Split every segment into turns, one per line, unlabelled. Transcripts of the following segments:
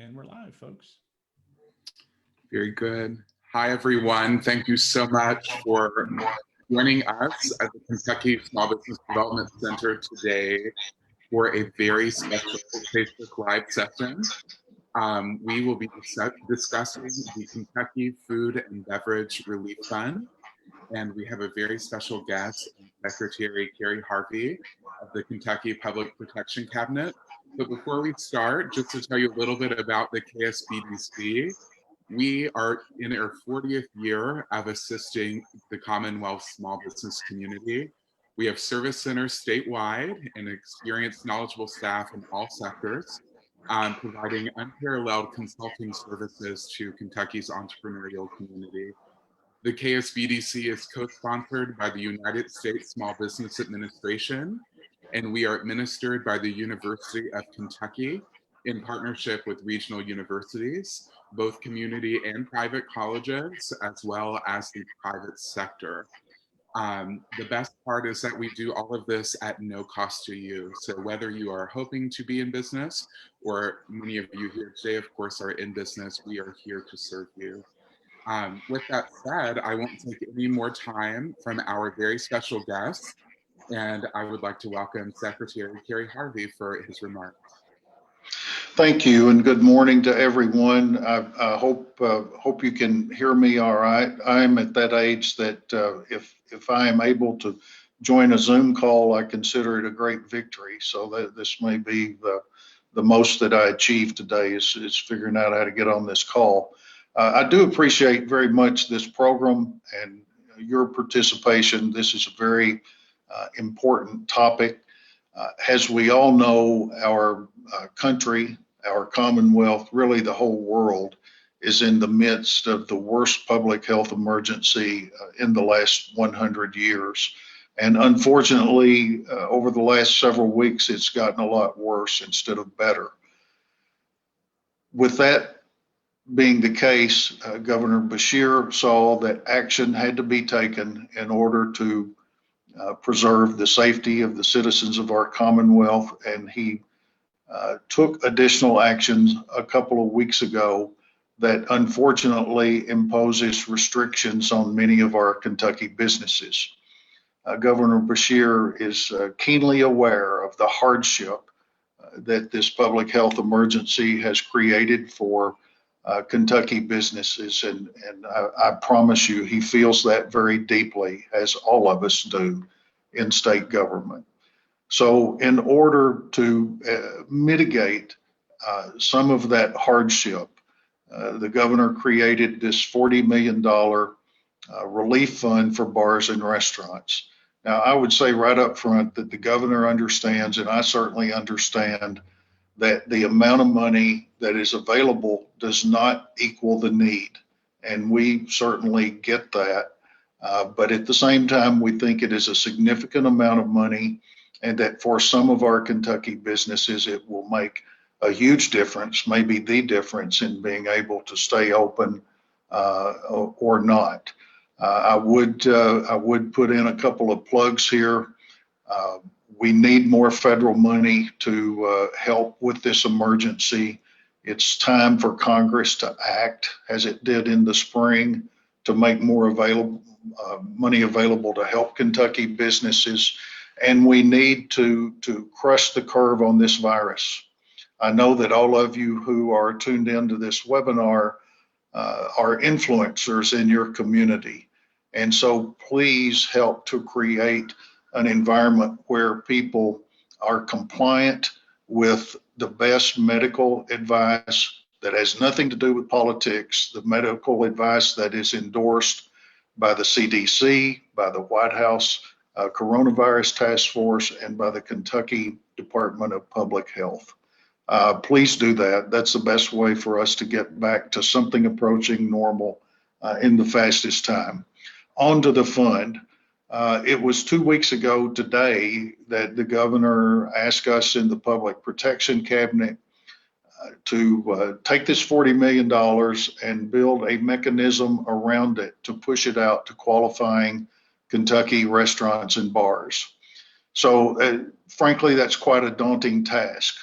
And we're live, folks.
Very good. Hi, everyone. Thank you so much for joining us at the Kentucky Small Business Development Center today for a very special Facebook Live session. We will be discussing the Kentucky Food and Beverage Relief Fund, and we have a very special guest, Secretary Kerry Harvey of the Kentucky Public Protection Cabinet. But before we start, just to tell you a little bit about the KSBDC, we are in our 40th year of assisting the Commonwealth small business community. We have service centers statewide and experienced, knowledgeable staff in all sectors, providing unparalleled consulting services to Kentucky's entrepreneurial community. The KSBDC is co-sponsored by the United States Small Business Administration, and we are administered by the University of Kentucky in partnership with regional universities, both community and private colleges, as well as the private sector. The best part is that we do all of this at no cost to you. So whether you are hoping to be in business, or many of you here today, of course, are in business, we are here to serve you. With that said, I won't take any more time from our very special guest, and I would like to welcome Secretary Kerry Harvey for his remarks.
Thank you, and good morning to everyone. I hope you can hear me all right. I'm at that age that if I am able to join a Zoom call, I consider it a great victory. So that this may be the most that I achieved today is figuring out how to get on this call. I do appreciate very much this program and your participation. This is a very important topic. As we all know, our country, our Commonwealth, really the whole world is in the midst of the worst public health emergency in the last 100 years. And unfortunately, over the last several weeks, it's gotten a lot worse instead of better. With that being the case, Governor Beshear saw that action had to be taken in order to preserve the safety of the citizens of our Commonwealth, and he took additional actions a couple of weeks ago that unfortunately imposes restrictions on many of our Kentucky businesses. Governor Beshear is keenly aware of the hardship that this public health emergency has created for Kentucky businesses, and I promise you he feels that very deeply, as all of us do in state government. So in order to mitigate some of that hardship, the governor created this $40 million relief fund for bars and restaurants. Now, I would say right up front that the governor understands, and I certainly understand, that the amount of money that is available does not equal the need. And we certainly get that. But at the same time, we think it is a significant amount of money, and that for some of our Kentucky businesses, it will make a huge difference, maybe the difference in being able to stay open or not. I would put in a couple of plugs here. We need more federal money to help with this emergency. It's time for Congress to act as it did in the spring to make more money available to help Kentucky businesses. And we need to crush the curve on this virus. I know that all of you who are tuned into this webinar are influencers in your community. And so please help to create an environment where people are compliant with the best medical advice that has nothing to do with politics, the medical advice that is endorsed by the CDC, by the White House Coronavirus Task Force, and by the Kentucky Department of Public Health. Please do that. That's the best way for us to get back to something approaching normal in the fastest time. On to the fund. It was 2 weeks ago today that the governor asked us in the Public Protection Cabinet to take this $40 million and build a mechanism around it to push it out to qualifying Kentucky restaurants and bars. So frankly, that's quite a daunting task.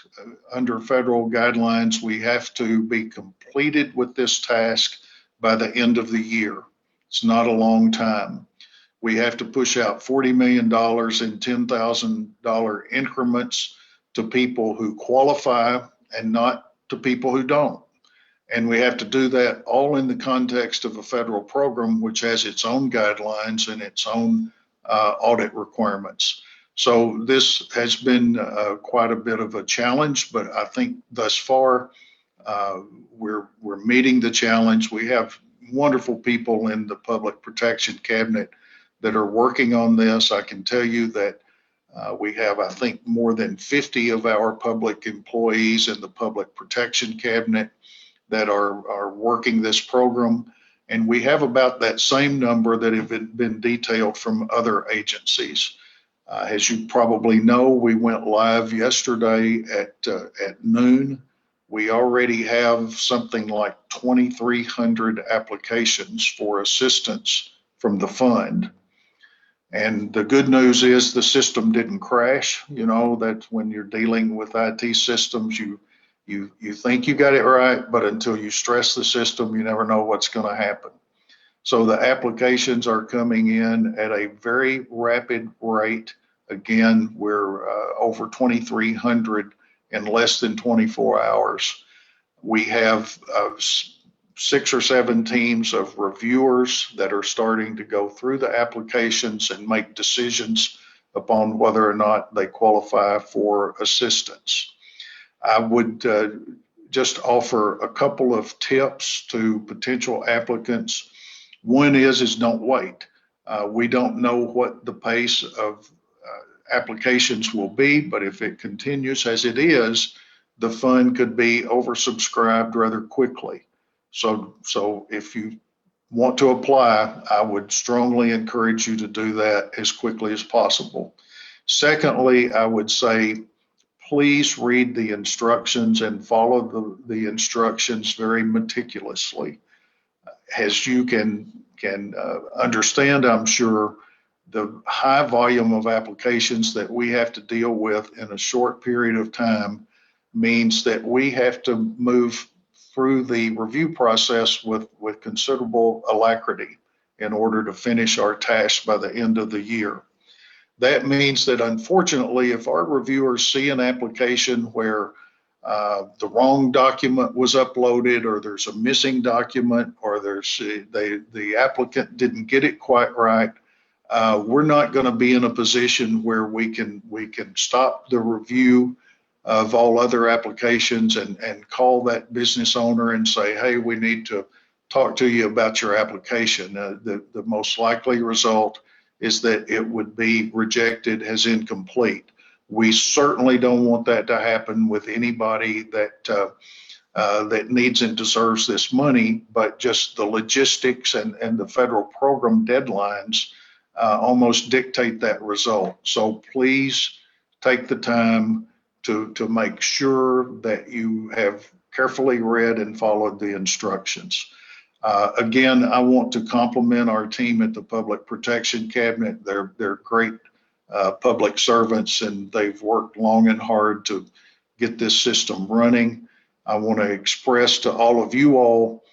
Under federal guidelines, we have to be completed with this task by the end of the year. It's not a long time. We have to push out $40 million in $10,000 increments to people who qualify and not to people who don't. And we have to do that all in the context of a federal program, which has its own guidelines and its own audit requirements. So this has been quite a bit of a challenge, but I think thus far we're meeting the challenge. We have wonderful people in the Public Protection Cabinet that are working on this. I can tell you that we have, I think, more than 50 of our public employees in the Public Protection Cabinet that are working this program. And we have about that same number that have been detailed from other agencies. As you probably know, we went live yesterday at noon. We already have something like 2,300 applications for assistance from the fund. And the good news is the system didn't crash. You know, that when you're dealing with IT systems, you think you got it right, but until you stress the system, you never know what's going to happen. So the applications are coming in at a very rapid rate. Again, we're over 2,300 in less than 24 hours. We have 6 or 7 teams of reviewers that are starting to go through the applications and make decisions upon whether or not they qualify for assistance. I would just offer a couple of tips to potential applicants. One is don't wait. We don't know what the pace of applications will be, but if it continues as it is, the fund could be oversubscribed rather quickly. So if you want to apply, I would strongly encourage you to do that as quickly as possible. Secondly, I would say, please read the instructions and follow the instructions very meticulously. As you can understand, I'm sure, the high volume of applications that we have to deal with in a short period of time means that we have to move through the review process with considerable alacrity in order to finish our task by the end of the year. That means that, unfortunately, if our reviewers see an application where the wrong document was uploaded, or there's a missing document, or the applicant didn't get it quite right, we're not going to be in a position where we can stop the review of all other applications and call that business owner and say, hey, we need to talk to you about your application. The most likely result is that it would be rejected as incomplete. We certainly don't want that to happen with anybody that needs and deserves this money, but just the logistics and the federal program deadlines almost dictate that result. So please take the time to make sure that you have carefully read and followed the instructions. Again, I want to compliment our team at the Public Protection Cabinet. They're great public servants, and they've worked long and hard to get this system running. I want to express to all of you all,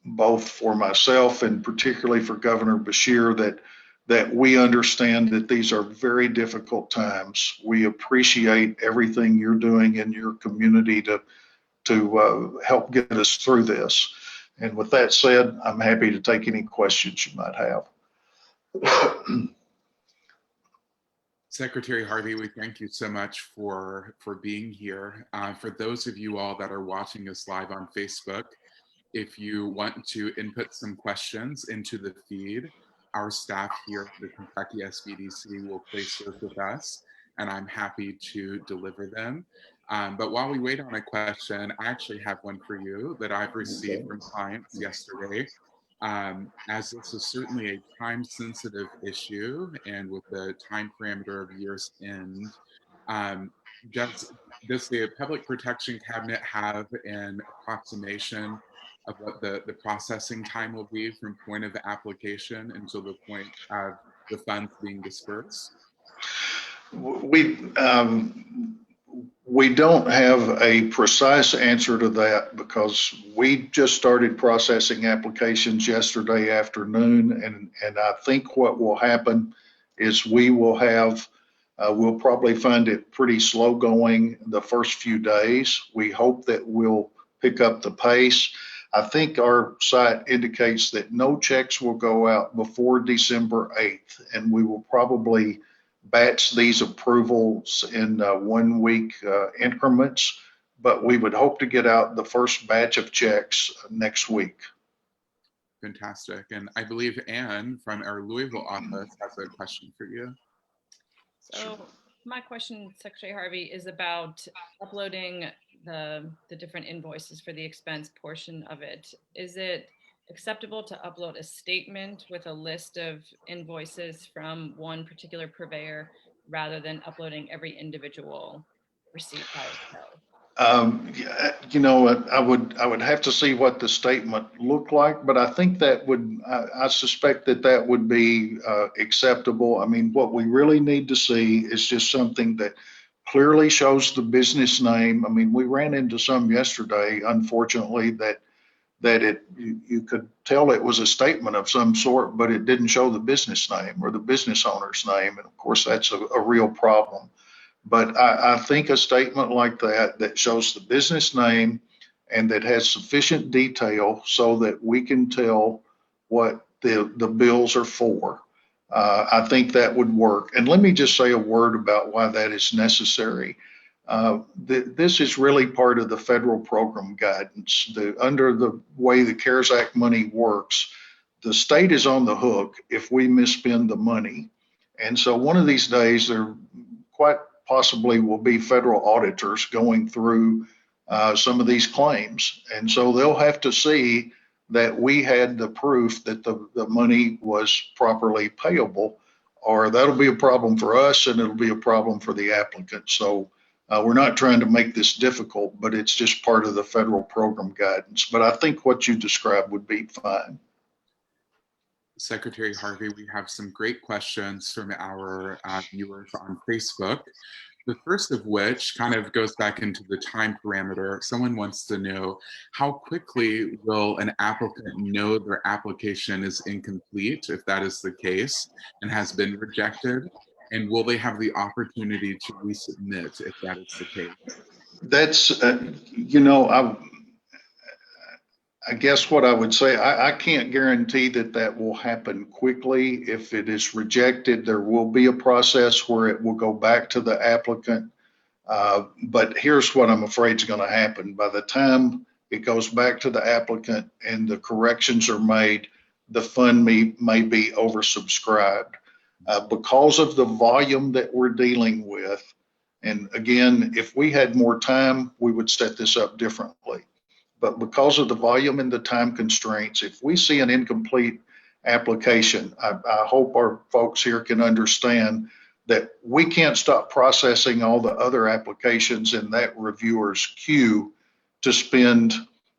both for myself and particularly for Governor Beshear, that we understand that these are very difficult times. We appreciate everything you're doing in your community to help get us through this. And with that said, I'm happy to take any questions you might have.
Secretary Harvey, we thank you so much for being here. For those of you all that are watching us live on Facebook, if you want to input some questions into the feed, our staff here at the Kentucky SBDC will place those with us, and I'm happy to deliver them. But while we wait on a question, I actually have one for you that I've received from clients yesterday. As this is certainly a time-sensitive issue, and with the time parameter of year's end, does the Public Protection Cabinet have an approximation of what the processing time will be from point of application until the point of the funds being dispersed?
We don't have a precise answer to that because we just started processing applications yesterday afternoon, and I think what will happen is we'll probably find it pretty slow going the first few days. We hope that we'll pick up the pace. I think our site indicates that no checks will go out before December 8th, and we will probably batch these approvals in 1 week increments, but we would hope to get out the first batch of checks next week.
Fantastic. And I believe Anne from our Louisville office has a question for you.
So my question, Secretary Harvey, is about uploading the different invoices for the expense portion of it. Is it acceptable to upload a statement with a list of invoices from one particular purveyor rather than uploading every individual receipt by itself?
You know, I would have to see what the statement looked like, but I think that I suspect that would be acceptable. I mean, what we really need to see is just something that clearly shows the business name. I mean, we ran into some yesterday, unfortunately, that you could tell it was a statement of some sort, but it didn't show the business name or the business owner's name. And of course, that's a real problem. But I think a statement like that shows the business name and that has sufficient detail so that we can tell what the bills are for. I think that would work. And let me just say a word about why that is necessary. This is really part of the federal program guidance. Under the way the CARES Act money works, the state is on the hook if we misspend the money. And so one of these days, there quite possibly will be federal auditors going through some of these claims. And so they'll have to see that we had the proof that the money was properly payable, or that'll be a problem for us and it'll be a problem for the applicant. So we're not trying to make this difficult, but it's just part of the federal program guidance. But I think what you described would be fine.
Secretary Harvey, we have some great questions from our viewers on Facebook. The first of which kind of goes back into the time parameter. Someone wants to know, how quickly will an applicant know their application is incomplete, if that is the case, and has been rejected? And will they have the opportunity to resubmit if that is the case?
That's, you know, I guess what I would say, I can't guarantee that will happen quickly. If it is rejected, there will be a process where it will go back to the applicant. But here's what I'm afraid is going to happen. By the time it goes back to the applicant and the corrections are made, the fund may be oversubscribed. Because of the volume that we're dealing with, and again, if we had more time, we would set this up differently. But because of the volume and the time constraints, if we see an incomplete application, I hope our folks here can understand that we can't stop processing all the other applications in that reviewer's queue to spend,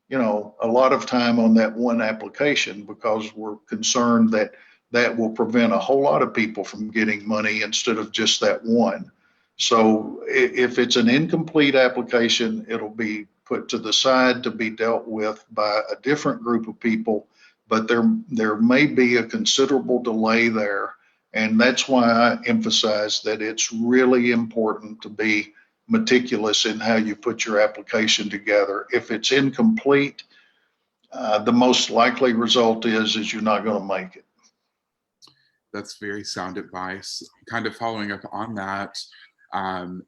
you know, a lot of time on that one application, because we're concerned that will prevent a whole lot of people from getting money instead of just that one. So if it's an incomplete application, it'll be put to the side to be dealt with by a different group of people, but there may be a considerable delay there. And that's why I emphasize that it's really important to be meticulous in how you put your application together. If it's incomplete, the most likely result is you're not going to make it.
That's very sound advice. Kind of following up on that,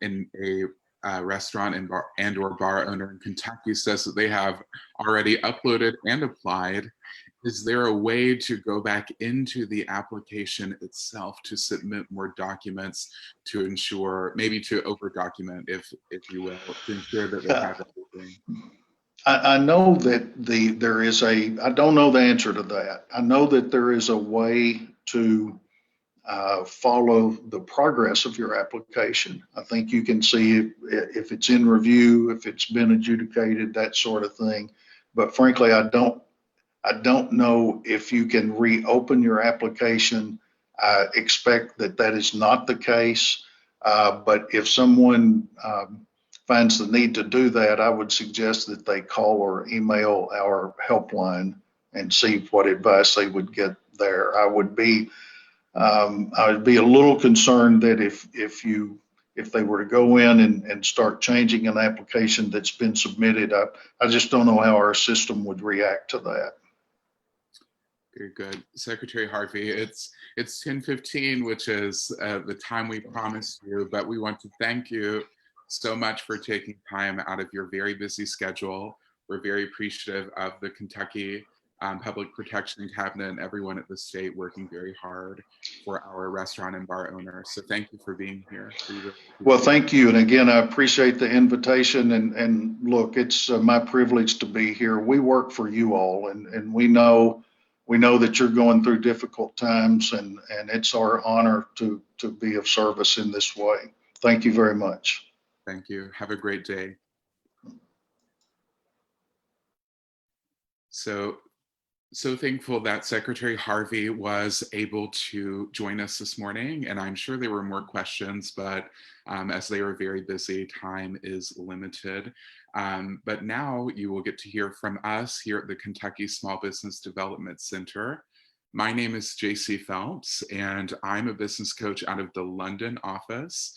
in a restaurant and or bar owner in Kentucky says that they have already uploaded and applied. Is there a way to go back into the application itself to submit more documents to ensure, maybe to over document, if you will, to ensure that they have everything?
I know that I don't know the answer to that. I know that there is a way to follow the progress of your application. I think you can see if it's in review, if it's been adjudicated, that sort of thing. But frankly, I don't know if you can reopen your application. I expect that is not the case. But if someone finds the need to do that, I would suggest that they call or email our helpline and see what advice they would get there. I would be a little concerned that if they were to go in and start changing an application that's been submitted, I just don't know how our system would react to that.
Very good. Secretary Harvey, it's 10:15, which is the time we promised you, but we want to thank you so much for taking time out of your very busy schedule. We're very appreciative of the Kentucky Public Protection Cabinet and everyone at the state working very hard for our restaurant and bar owners. So thank you for being here.
Well, thank you. And again, I appreciate the invitation. And look, it's my privilege to be here. We work for you all, and we know that you're going through difficult times, and it's our honor to be of service in this way. Thank you very much.
Thank you. Have a great day. So thankful that Secretary Harvey was able to join us this morning, and I'm sure there were more questions, but as they were very busy, time is limited. But now you will get to hear from us here at the Kentucky Small Business Development Center. My name is JC Phelps, and I'm a business coach out of the London office.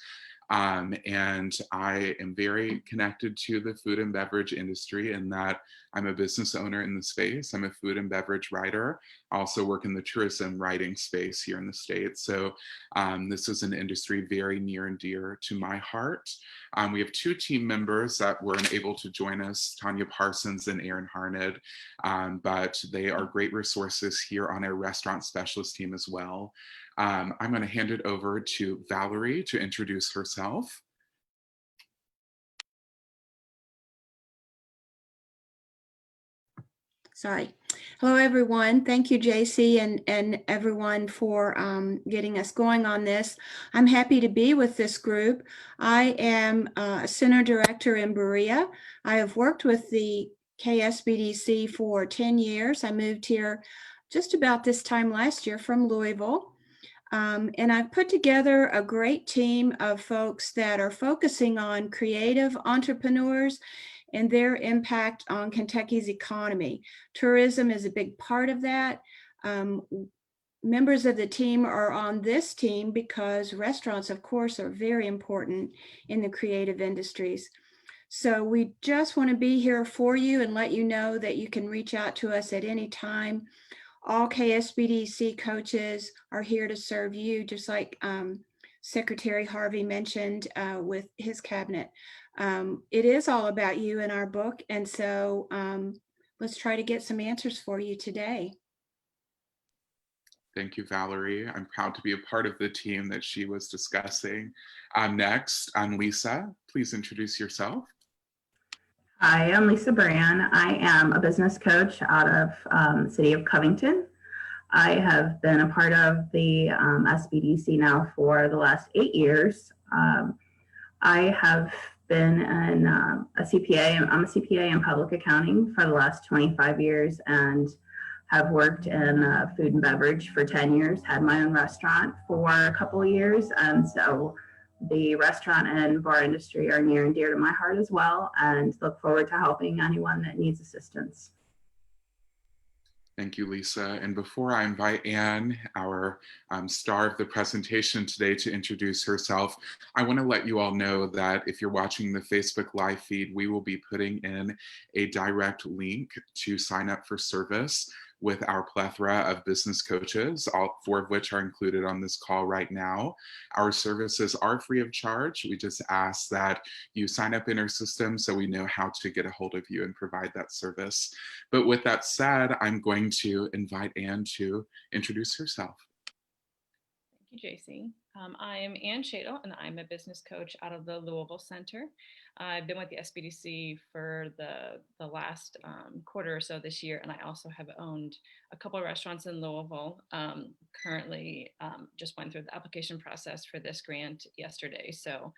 And I am very connected to the food and beverage industry in that I'm a business owner in the space. I'm a food and beverage writer. I also work in the tourism writing space here in the States. So this is an industry very near and dear to my heart. We have two team members that were unable to join us, Tanya Parsons and Aaron Harned, but they are great resources here on our restaurant specialist team as well. I'm going to hand it over to Valerie to introduce herself.
Sorry. Hello, everyone. Thank you, JC, and everyone for getting us going on this. I'm happy to be with this group. I am a center director in Berea. I have worked with the KSBDC for 10 years. I moved here just about this time last year from Louisville. And I've put together a great team of folks that are focusing on creative entrepreneurs and their impact on Kentucky's economy. Tourism is a big part of that. Members of the team are on this team because restaurants, of course, are very important in the creative industries. So we just want to be here for you and let you know that you can reach out to us at any time. All KSBDC coaches are here to serve you, just like Secretary Harvey mentioned with his cabinet. It is all about you in our book, and so let's try to get some answers for you today.
Thank you, Valerie. I'm proud to be a part of the team that she was discussing. Next, Lisa. Please introduce yourself.
Hi, I'm Lisa Brand. I am a business coach out of the city of Covington. I have been a part of the SBDC now for the last 8 years. I have been a CPA. I'm a CPA in public accounting for the last 25 years and have worked in food and beverage for 10 years, had my own restaurant for a couple of years. And so the restaurant and bar industry are near and dear to my heart as well, and look forward to helping anyone that needs assistance.
Thank you, Lisa. And before I invite Anne, our star of the presentation today, to introduce herself, I want to let you all know that if you're watching the Facebook live feed, we will be putting in a direct link to sign up for service with our plethora of business coaches, all 4 of which are included on this call right now. Our services are free of charge. We just ask that you sign up in our system so we know how to get a hold of you and provide that service. But with that said, I'm going to invite Anne to introduce herself.
Thank you, JC. I am Ann Shadle, and I'm a business coach out of the Louisville Center. I've been with the SBDC for the last quarter or so this year, and I also have owned a couple of restaurants in Louisville. Currently, just went through the application process for this grant yesterday, so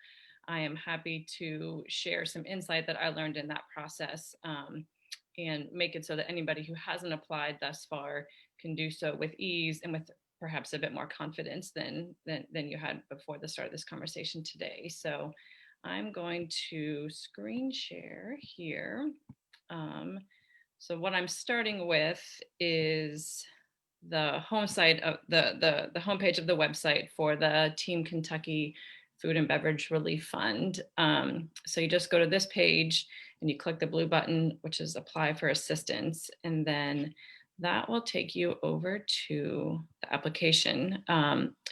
I am happy to share some insight that I learned in that process and make it so that anybody who hasn't applied thus far can do so with ease and with perhaps a bit more confidence than you had before the start of this conversation today. So I'm going to screen share here. So what I'm starting with is the home site of the homepage of the website for the Team Kentucky Food and Beverage Relief Fund. So you just go to this page and you click the blue button, which is apply for assistance, and then that will take you over to the application.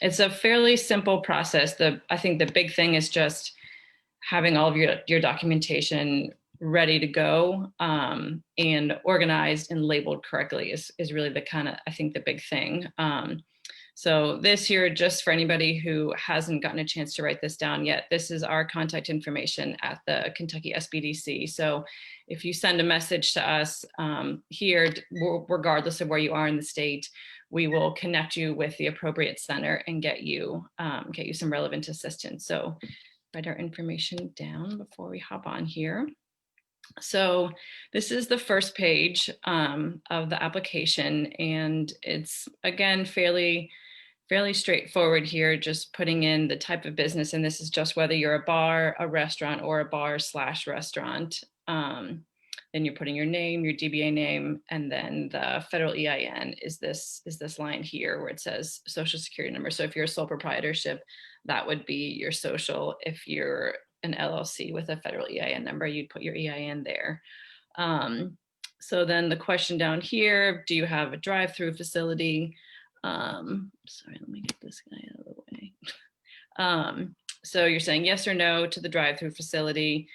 It's a fairly simple process. I think the big thing is just having all of your documentation ready to go, and organized and labeled correctly is really the kind of, I think, the big thing. So this here, just for anybody who hasn't gotten a chance to write this down yet, this is our contact information at the Kentucky SBDC. So if you send a message to us here, regardless of where you are in the state, we will connect you with the appropriate center and get you some relevant assistance. So write our information down before we hop on here. So this is the first page of the application, and it's, again, fairly straightforward here, just putting in the type of business, and this is just whether you're a bar, a restaurant, or a bar/restaurant. Then you're putting your name, your DBA name, and then the federal EIN is this line here where it says social security number. So if you're a sole proprietorship, that would be your social. If you're an LLC with a federal EIN number, you'd put your EIN there. So then the question down here, do you have a drive-through facility? Sorry, let me get this guy out of the way. So you're saying yes or no to the drive-through facility.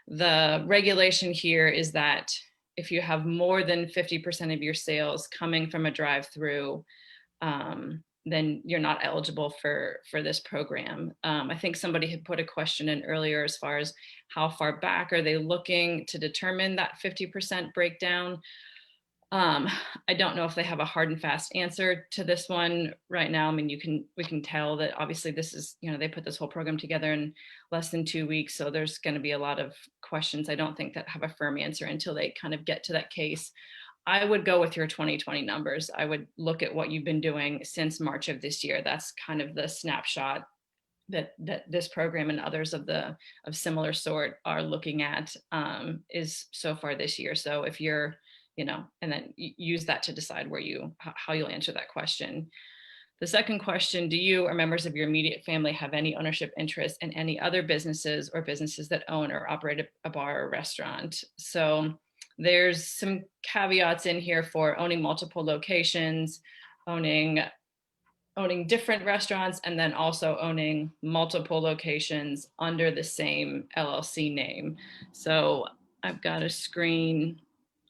The regulation here is that if you have more than 50% of your sales coming from a drive-through, then you're not eligible for this program. I think somebody had put a question in earlier as far as how far back are they looking to determine that 50% breakdown. I don't know if they have a hard and fast answer to this one right now. I mean, we can tell that obviously this is, they put this whole program together in less than 2 weeks. So there's going to be a lot of questions, I don't think, that have a firm answer until they kind of get to that case. I would go with your 2020 numbers. I would look at what you've been doing since March of this year. That's kind of the snapshot that this program and others of similar sort are looking at, is so far this year. So if you're, and then use that to decide how you'll answer that question. The second question, do you or members of your immediate family have any ownership interest in any other businesses or businesses that own or operate a bar or restaurant? So there's some caveats in here for owning multiple locations, owning different restaurants, and then also owning multiple locations under the same LLC name. So I've got a screen.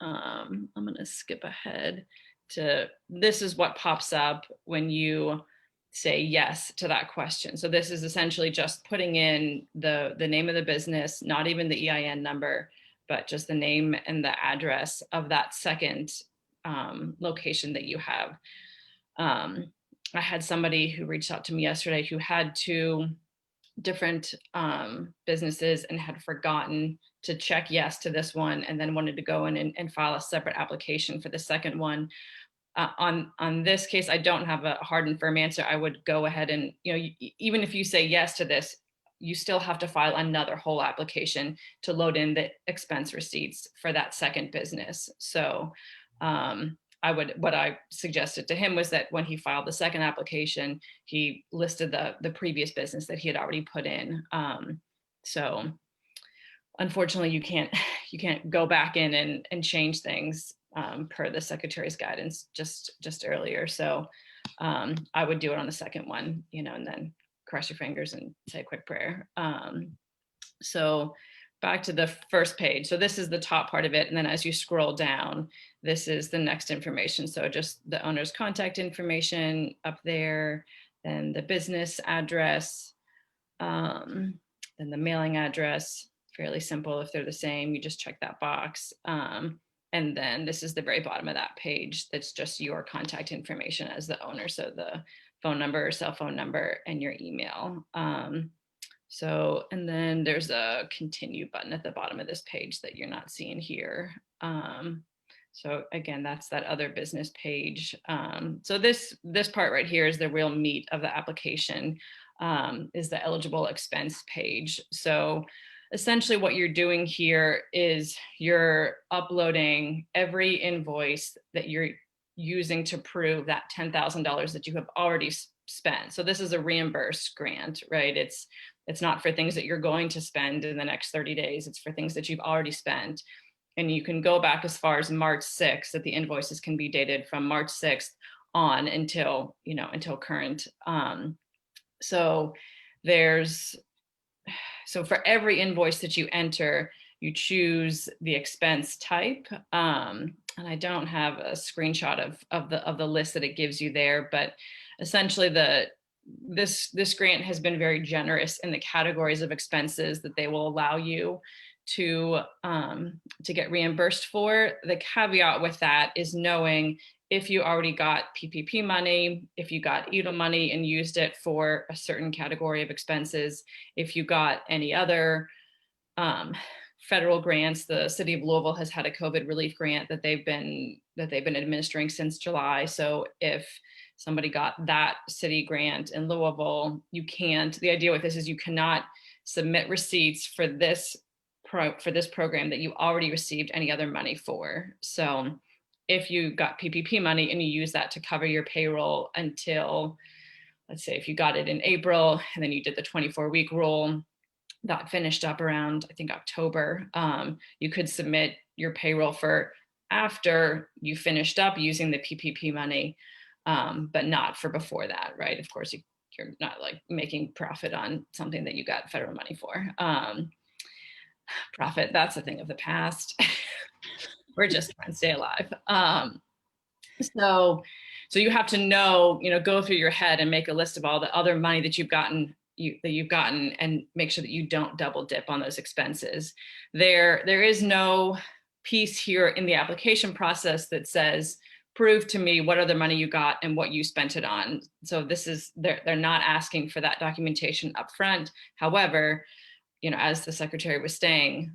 I'm going to skip ahead to, this is what pops up when you say yes to that question. So this is essentially just putting in the name of the business, not even the EIN number, but just the name and the address of that second location that you have. I had somebody who reached out to me yesterday who had 2 different businesses and had forgotten to check yes to this one, and then wanted to go in and file a separate application for the second one. On this case, I don't have a hard and firm answer. I would go ahead and, even if you say yes to this, you still have to file another whole application to load in the expense receipts for that second business. So what I suggested to him was that when he filed the second application, he listed the previous business that he had already put in. So unfortunately, you can't go back in and change things per the secretary's guidance just earlier. So I would do it on the second one, and then cross your fingers and say a quick prayer. So back to the first page. So this is the top part of it. And then as you scroll down, this is the next information. So just the owner's contact information up there, then the business address, then the mailing address, fairly simple. If they're the same, you just check that box. And then this is the very bottom of that page. That's just your contact information as the owner. So the phone number, cell phone number, and your email. And then there's a continue button at the bottom of this page that you're not seeing here. So again, that's that other business page. So this part right here is the real meat of the application, is the eligible expense page. So essentially what you're doing here is you're uploading every invoice that you're using to prove that $10,000 that you have already spent. So this is a reimbursed grant, right? It's not for things that you're going to spend in the next 30 days. It's for things that you've already spent. And you can go back as far as March 6th, that the invoices can be dated from March 6th on until, until current. So for every invoice that you enter, you choose the expense type. And I don't have a screenshot of the list that it gives you there, but essentially this grant has been very generous in the categories of expenses that they will allow you to get reimbursed for. The caveat with that is knowing if you already got PPP money, if you got EIDL money and used it for a certain category of expenses, if you got any other federal grants. The city of Louisville has had a COVID relief grant that they've been administering since July. So if somebody got that city grant in Louisville, the idea with this is you cannot submit receipts for this program that you already received any other money for. So if you got PPP money and you use that to cover your payroll until, let's say if you got it in April and then you did the 24-week rule, that finished up around, I think, October, you could submit your payroll for after you finished up using the PPP money, but not for before that, right? Of course, you're not like making profit on something that you got federal money for. Profit, that's a thing of the past. We're just trying to stay alive. So you have to know, go through your head and make a list of all the other money that you've gotten and make sure that you don't double dip on those expenses. There is no piece here in the application process that says, prove to me what other money you got and what you spent it on. So they're not asking for that documentation up front. However, as the secretary was saying,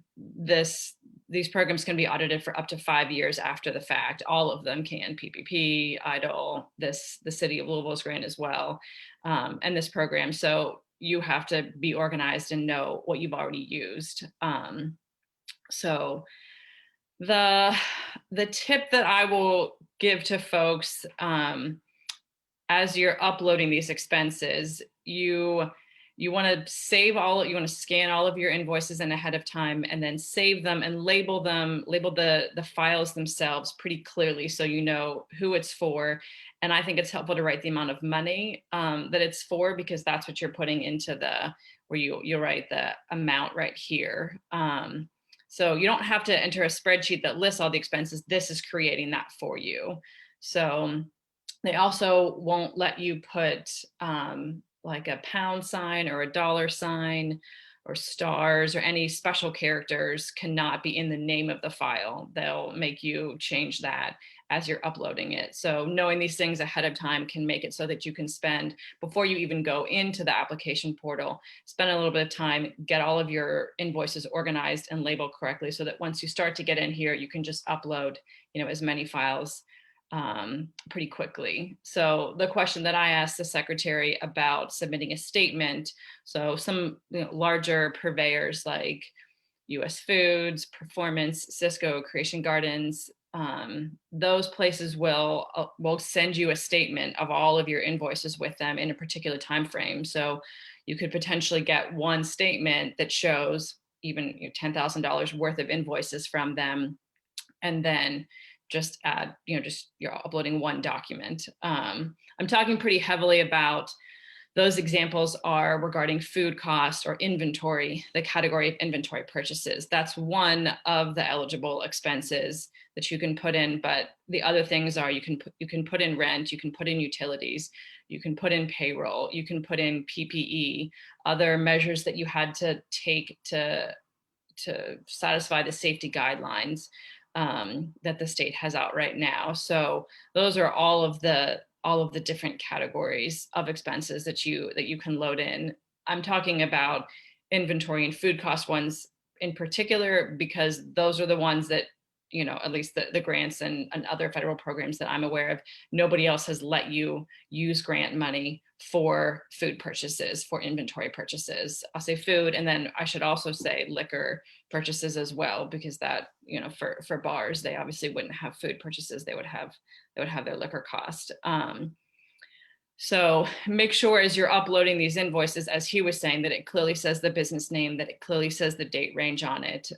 these programs can be audited for up to 5 years after the fact. All of them can, PPP, EIDL, the city of Louisville's grant as well, and this program. So you have to be organized and know what you've already used. So the tip that I will give to folks as you're uploading these expenses, you want to scan all of your invoices in ahead of time and then save them and label the files themselves pretty clearly so you know who it's for. And I think it's helpful to write the amount of money that it's for, because that's what you're putting into where you'll write the amount right here. So you don't have to enter a spreadsheet that lists all the expenses. This is creating that for you. So they also won't let you put like a pound sign or a dollar sign or stars or any special characters cannot be in the name of the file. They'll make you change that as you're uploading it. So knowing these things ahead of time can make it so that you can spend, before you even go into the application portal, spend a little bit of time, get all of your invoices organized and labeled correctly so that once you start to get in here, you can just upload, as many files pretty quickly. So the question that I asked the secretary about submitting a statement, so some larger purveyors like US Foods, Performance, Cisco, Creation Gardens, those places will send you a statement of all of your invoices with them in a particular time frame. So you could potentially get one statement that shows even $10,000 worth of invoices from them, and then just add, you're uploading one document. I'm talking pretty heavily about those examples are regarding food cost or inventory, the category of inventory purchases. That's one of the eligible expenses that you can put in, but the other things are you can put in rent, you can put in utilities, you can put in payroll, you can put in PPE, other measures that you had to take to satisfy the safety guidelines that the state has out right now. So those are all of the different categories of expenses that you can load in. I'm talking about inventory and food cost ones in particular, because those are the ones that you know, at least the grants and other federal programs that I'm aware of, nobody else has let you use grant money for food purchases, for inventory purchases. I'll say food, and then I should also say liquor purchases as well, because that, you know, for bars, they obviously wouldn't have food purchases, they would have their liquor cost. So make sure as you're uploading these invoices, as he was saying, that it clearly says the business name, that it clearly says the date range on it.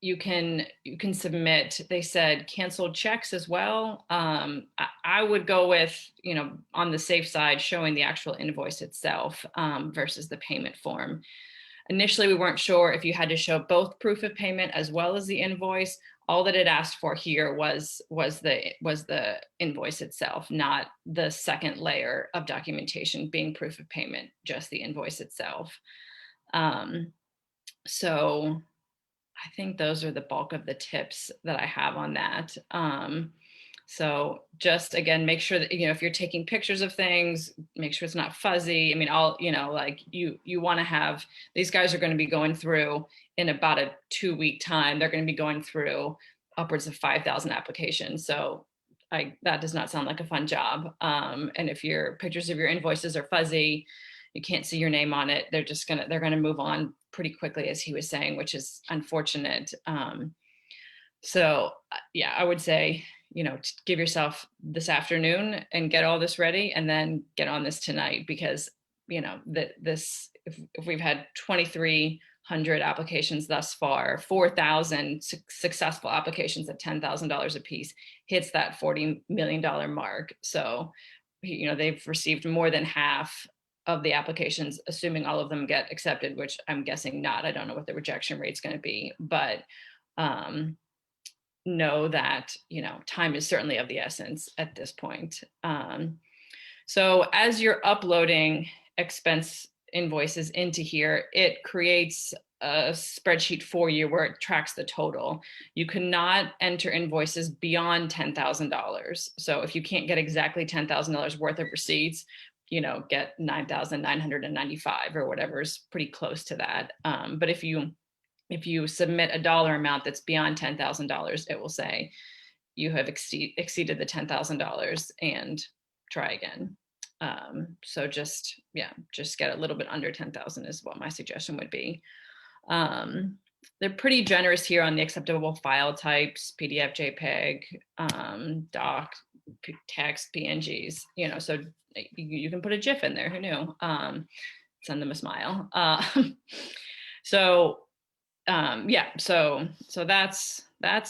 You can submit, they said, canceled checks as well. I would go with, you know, on the safe side, showing the actual invoice itself versus the payment form. Initially, we weren't sure if you had to show both proof of payment as well as the invoice. All that it asked for here was the invoice itself, not the second layer of documentation being proof of payment, just the invoice itself. So I think those are the bulk of the tips that I have on that. So just, again, make sure that, you know, if you're taking pictures of things, make sure it's not fuzzy. I mean, you know, like you want to have, these guys are going to be going through in about a 2-week time, they're going to be going through upwards of 5,000 applications. So that does not sound like a fun job. And if your pictures of your invoices are fuzzy, you can't see your name on it, they're going to move on pretty quickly, as he was saying, which is unfortunate. So yeah, I would say, you know, give yourself this afternoon and get all this ready, and then get on this tonight, because, you know, if we've had 2,300 applications thus far, 4,000 successful applications at $10,000 a piece hits that $40 million mark. So, you know, they've received more than half of the applications, assuming all of them get accepted, which I'm guessing not. I don't know what the rejection rate's going to be, but know that, you know, time is certainly of the essence at this point. So as you're uploading expense invoices into here, it creates a spreadsheet for you where it tracks the total. You cannot enter invoices beyond $10,000. So if you can't get exactly $10,000 worth of receipts, you know, get 9,995 or whatever is pretty close to that. But if you submit a dollar amount that's beyond $10,000, it will say you have exceeded the $10,000 and try again. So just get a little bit under 10,000 is what my suggestion would be. They're pretty generous here on the acceptable file types: PDF, JPEG, doc, text, PNGs, you know, so you can put a GIF in there, who knew? Send them a smile. So that's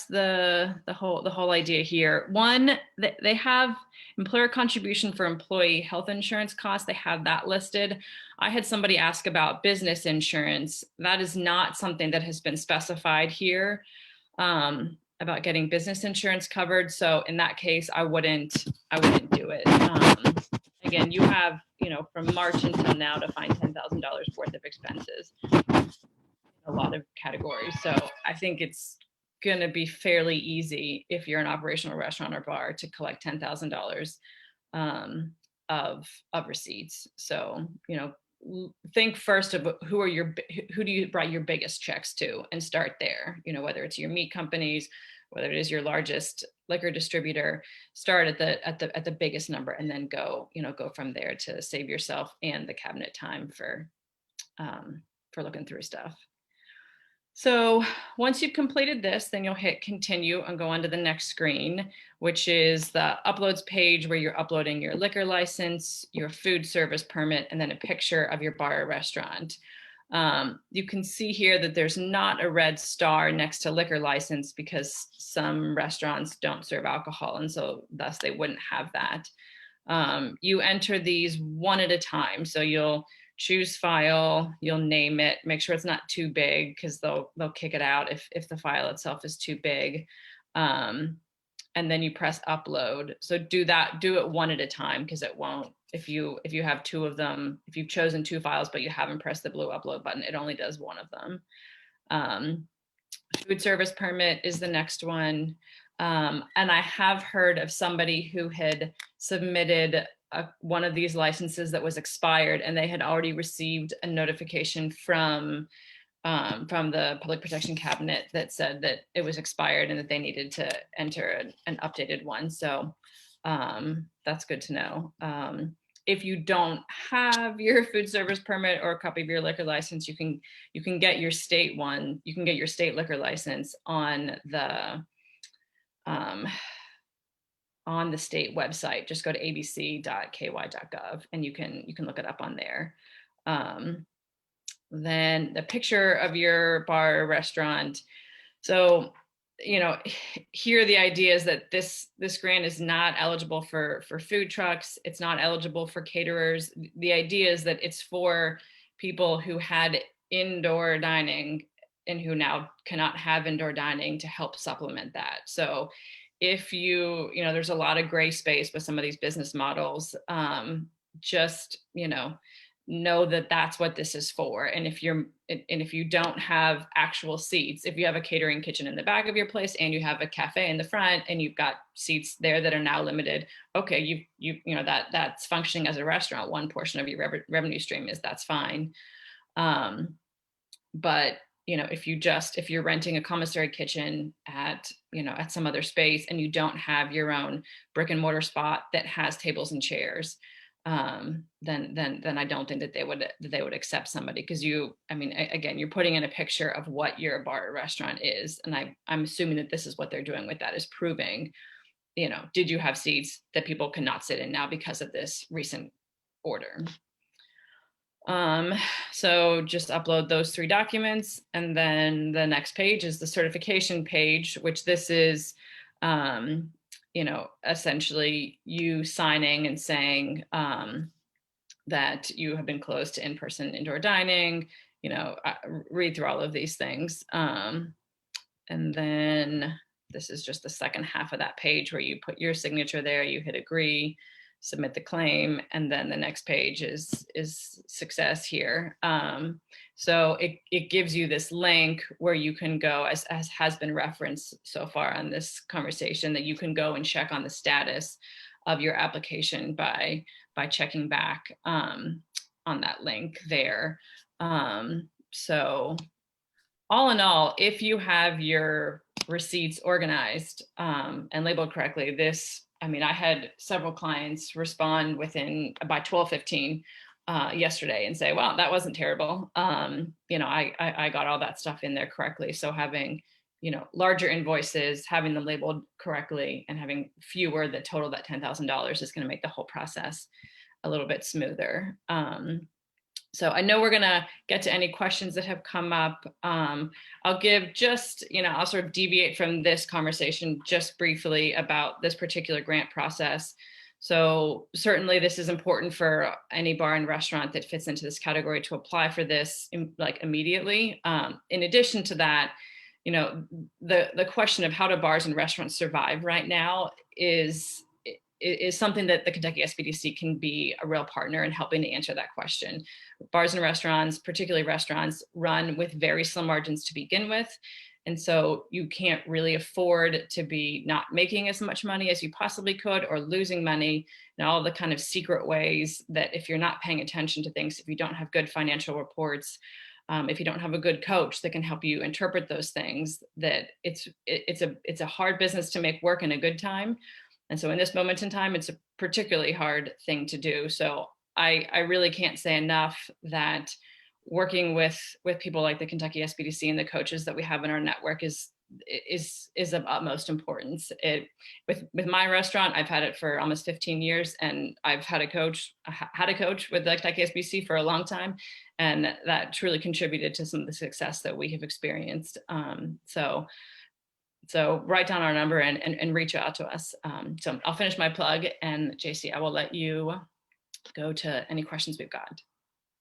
the whole idea here. One, they have employer contribution for employee health insurance costs. They have that listed. I had somebody ask about business insurance. That is not something that has been specified here, about getting business insurance covered. So in that case, I wouldn't do it. Again, you have, you know, from March until now to find $10,000 worth of expenses, a lot of categories. So I think it's going to be fairly easy, if you're an operational restaurant or bar, to collect $10,000 of receipts. So, you know, think first of who do you write your biggest checks to, and start there. You know, whether it's your meat companies, whether it is your largest liquor distributor, start at the biggest number, and then go from there to save yourself and the cabinet time for looking through stuff. So once you've completed this, then you'll hit continue and go on to the next screen, which is the uploads page, where you're uploading your liquor license, your food service permit, and then a picture of your bar or restaurant. You can see here that there's not a red star next to liquor license, because some restaurants don't serve alcohol, and so thus they wouldn't have that. You enter these one at a time. So you'll choose file, you'll name it, make sure it's not too big, because they'll kick it out if the file itself is too big. And then you press upload. So do it one at a time, because it won't, if you have two of them, if you've chosen two files but you haven't pressed the blue upload button, it only does one of them. Food service permit is the next one. And I have heard of somebody who had submitted one of these licenses that was expired, and they had already received a notification from from the Public Protection Cabinet that said that it was expired and that they needed to enter an updated one. So that's good to know. If you don't have your food service permit or a copy of your liquor license, you can get your state one. You can get your state liquor license on the state website. Just go to abc.ky.gov and you can look it up on there. Then the picture of your bar or restaurant. So, here the idea is that this grant is not eligible for food trucks. It's not eligible for caterers. The idea is that it's for people who had indoor dining and who now cannot have indoor dining to help supplement that. So if there's a lot of gray space with some of these business models, just, know that that's what this is for. And if you don't have actual seats, if you have a catering kitchen in the back of your place and you have a cafe in the front and you've got seats there that are now limited, okay, that's functioning as a restaurant. One portion of your revenue stream that's fine. But if you're renting a commissary kitchen at some other space and you don't have your own brick and mortar spot that has tables and chairs, then I don't think that they would accept somebody, because again, you're putting in a picture of what your bar or restaurant is, and I'm assuming that this is what they're doing with that, is proving, did you have seats that people cannot sit in now because of this recent order. So just upload those 3 documents, and then the next page is the certification page, which this is essentially you signing and saying that you have been closed to in-person indoor dining. Read through all of these things. And then this is just the second half of that page where you put your signature there, you hit agree, submit the claim, and then the next page is success here. So it gives you this link where you can go, as has been referenced so far on this conversation, that you can go and check on the status of your application by checking back on that link there. So all in all, if you have your receipts organized and labeled correctly, I had several clients respond by 12:15 yesterday and say, wow, that wasn't terrible. I got all that stuff in there correctly. So having, larger invoices, having them labeled correctly, and having fewer that total that $10,000 is going to make the whole process a little bit smoother. So I know we're going to get to any questions that have come up. I'll give just, I'll sort of deviate from this conversation just briefly about this particular grant process. So certainly this is important for any bar and restaurant that fits into this category to apply for this immediately. In addition to that, the question of how do bars and restaurants survive right now is something that the Kentucky SBDC can be a real partner in helping to answer that question. Bars and restaurants, particularly restaurants, run with very slim margins to begin with. And so you can't really afford to be not making as much money as you possibly could, or losing money in all the kind of secret ways that if you're not paying attention to things, if you don't have good financial reports, if you don't have a good coach that can help you interpret those things, that it's a hard business to make work in a good time. And so in this moment in time, it's a particularly hard thing to do. So I really can't say enough that working with people like the Kentucky SBDC and the coaches that we have in our network is of utmost importance. With my restaurant, I've had it for almost 15 years, and I've had a coach with the Kentucky SBDC for a long time, and that truly contributed to some of the success that we have experienced. So write down our number and reach out to us. So I'll finish my plug, and JC, I will let you go to any questions we've got.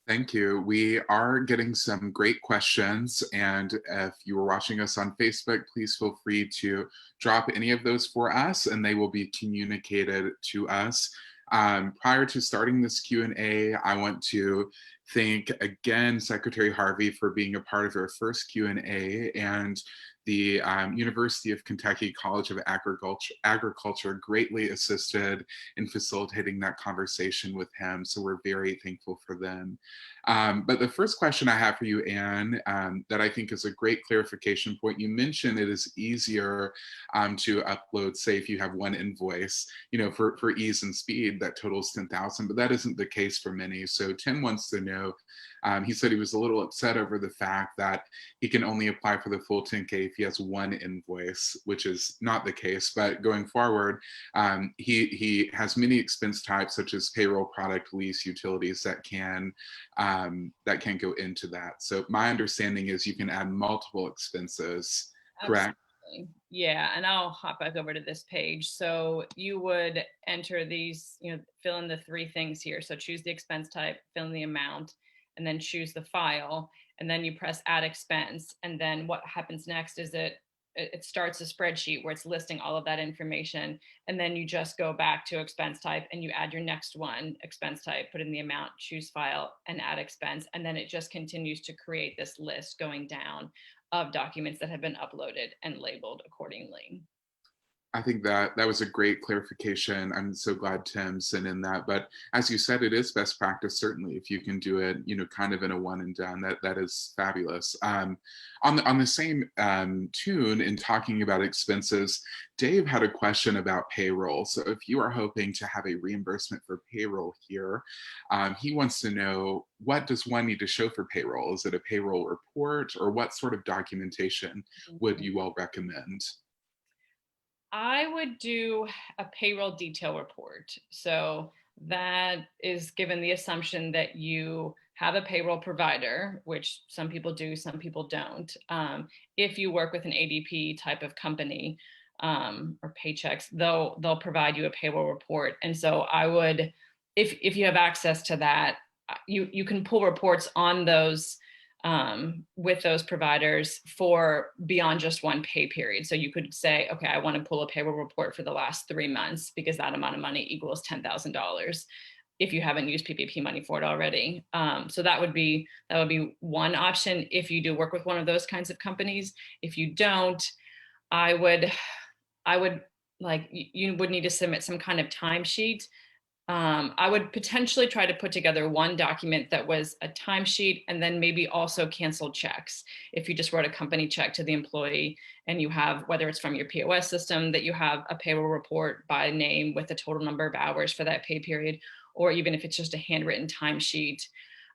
Thank you. We are getting some great questions, and if you were watching us on Facebook, please feel free to drop any of those for us, and they will be communicated to us. Prior to starting this Q&A, I want to thank again Secretary Harvey for being a part of our first Q&A, and the University of Kentucky College of Agriculture greatly assisted in facilitating that conversation with him. So we're very thankful for them. But the first question I have for you, Anne, that I think is a great clarification point, you mentioned it is easier to upload, say, if you have one invoice, for ease and speed that totals 10,000, but that isn't the case for many. So Tim wants to know, he said he was a little upset over the fact that he can only apply for the full 10K if he has one invoice, which is not the case. But going forward, he has many expense types such as payroll, product, lease, utilities that can go into that. So my understanding is you can add multiple expenses, correct?
Absolutely. Yeah, and I'll hop back over to this page. So you would enter these, fill in the three things here. So choose the expense type, fill in the amount, and then choose the file, and then you press add expense. And then what happens next is it starts a spreadsheet where it's listing all of that information. And then you just go back to expense type and you add your next one, expense type, put in the amount, choose file, and add expense. And then it just continues to create this list going down of documents that have been uploaded and labeled accordingly.
I think that was a great clarification. I'm so glad Tim sent in that. But as you said, it is best practice, certainly, if you can do it, kind of in a one and done. That is fabulous. On the same tune, in talking about expenses, Dave had a question about payroll. So if you are hoping to have a reimbursement for payroll here, he wants to know, what does one need to show for payroll? Is it a payroll report, or what sort of documentation would you all recommend?
I would do a payroll detail report. So that is given the assumption that you have a payroll provider, which some people do, some people don't. If you work with an ADP type of company or Paychex, they'll provide you a payroll report. And so I would, if you have access to that, you can pull reports on those with those providers for beyond just one pay period. So you could say, okay, I want to pull a payroll report for the last 3 months because that amount of money equals $10,000 if you haven't used PPP money for it already. So that would be one option if you do work with one of those kinds of companies. If you don't, I would you would need to submit some kind of timesheet. I would potentially try to put together one document that was a timesheet and then maybe also canceled checks. If you just wrote a company check to the employee and you have, whether it's from your POS system, that you have a payroll report by name with the total number of hours for that pay period, or even if it's just a handwritten timesheet,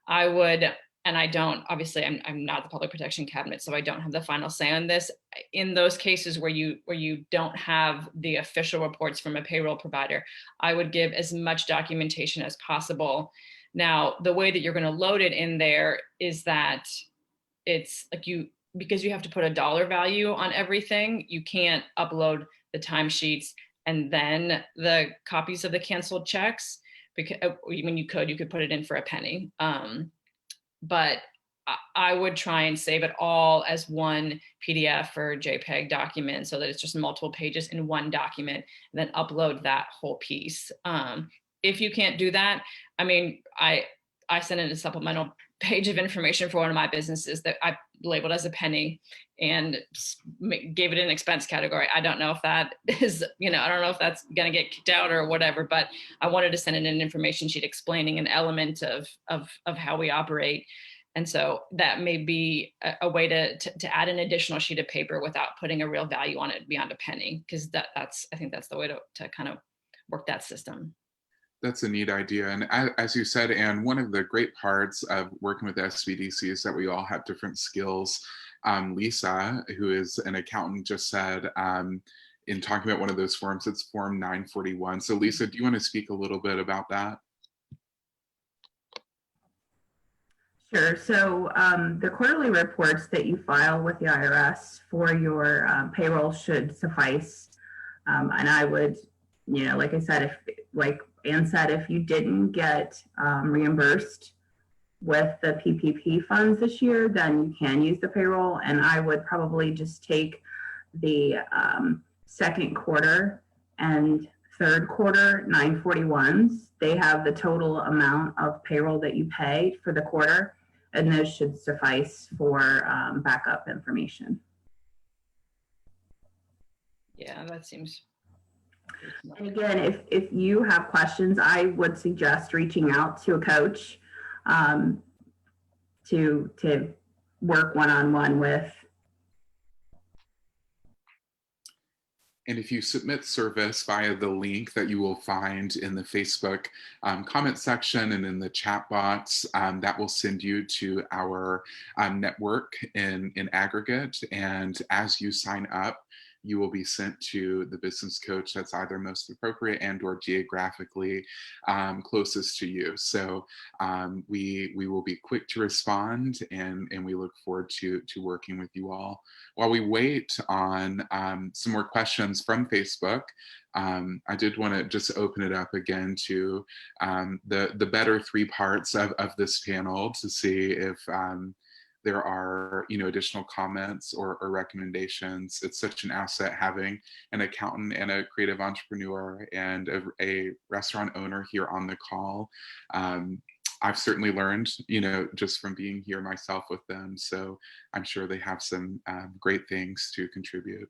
I would, and I don't, obviously I'm not the public protection cabinet, so I don't have the final say on this. In those cases where you don't have the official reports from a payroll provider, I would give as much documentation as possible. Now, the way that you're going to load it in there is that it's like because you have to put a dollar value on everything, you can't upload the timesheets and then the copies of the canceled checks, because when you could put it in for a penny. But I would try and save it all as one PDF or JPEG document so that it's just multiple pages in one document, and then upload that whole piece. If you can't do that, I mean, I sent in a supplemental page of information for one of my businesses that I labeled as a penny and gave it an expense category. I don't know if that is, I don't know if that's going to get kicked out or whatever, but I wanted to send in an information sheet explaining an element of how we operate. And so that may be a way to add an additional sheet of paper without putting a real value on it beyond a penny, because I think that's the way to kind of work that system.
That's a neat idea. And as you said, Anne, one of the great parts of working with SBDC is that we all have different skills. Lisa, who is an accountant, just said in talking about one of those forms, it's form 941. So Lisa, do you want to speak a little bit about that?
Sure. So the quarterly reports that you file with the IRS for your payroll should suffice. And I would, like I said, like Anne said, if you didn't get reimbursed with the PPP funds this year, then you can use the payroll. And I would probably just take the second quarter and third quarter 941s. They have the total amount of payroll that you pay for the quarter, and those should suffice for backup information.
Yeah, that seems.
And again, if you have questions, I would suggest reaching out to a coach to work one-on-one with.
And if you submit service via the link that you will find in the Facebook comment section and in the chat box, that will send you to our network in aggregate. And as you sign up, you will be sent to the business coach that's either most appropriate and or geographically closest to you. So we will be quick to respond, and we look forward to working with you all. While we wait on some more questions from Facebook, I did want to just open it up again to the better three parts of this panel to see if there are additional comments or recommendations. It's such an asset having an accountant and a creative entrepreneur and a restaurant owner here on the call. I've certainly learned, just from being here myself with them. So I'm sure they have some great things to contribute.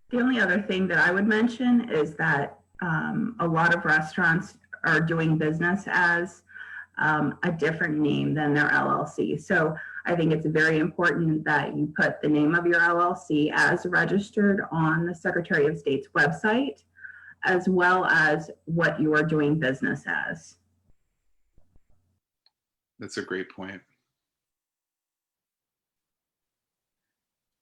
The only other thing that I would mention is that a lot of restaurants are doing business as a different name than their LLC. So I think it's very important that you put the name of your LLC as registered on the Secretary of State's website, as well as what you are doing business as.
That's a great point.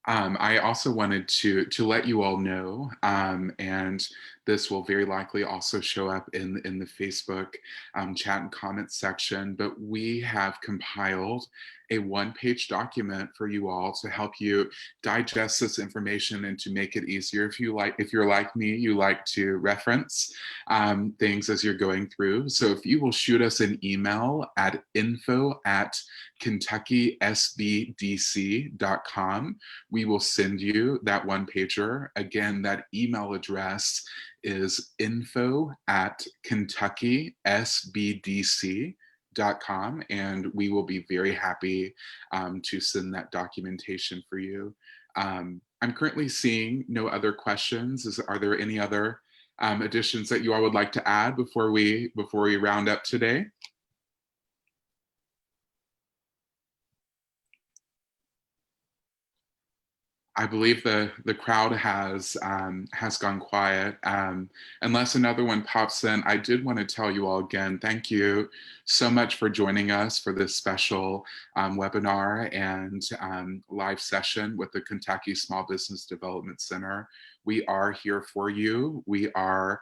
I also wanted to let you all know, and this will very likely also show up in the Facebook chat and comments section, but we have compiled a one-page document for you all to help you digest this information and to make it easier. If you're like me, you like to reference things as you're going through. So if you will shoot us an email at info@KentuckySBDC.com, we will send you that one pager. Again, that email address is info@KentuckySBDC.com, and we will be very happy to send that documentation for you. I'm currently seeing no other questions. Are there any other additions that you all would like to add before we round up today? I believe the crowd has gone quiet. Unless another one pops in, I did want to tell you all again, thank you so much for joining us for this special webinar and live session with the Kentucky Small Business Development Center. We are here for you. We are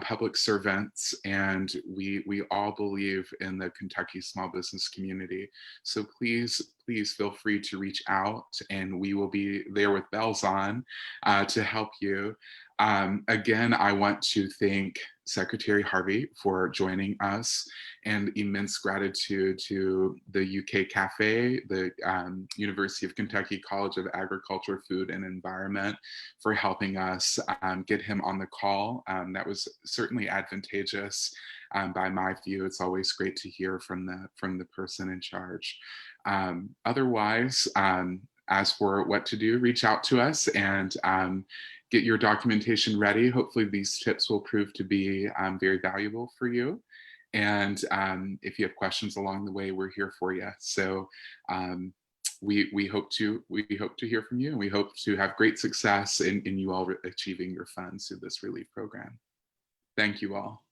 public servants, and we all believe in the Kentucky small business community. So please feel free to reach out, and we will be there with bells on to help you. Again, I want to thank Secretary Harvey for joining us, and immense gratitude to the UK Cafe, the University of Kentucky College of Agriculture, Food and Environment for helping us get him on the call. That was certainly advantageous by my view. It's always great to hear from the person in charge. Otherwise, as for what to do, reach out to us and get your documentation ready. Hopefully these tips will prove to be very valuable for you. And if you have questions along the way, we're here for you. So we hope to hear from you, and we hope to have great success in you all achieving your funds through this relief program. Thank you all.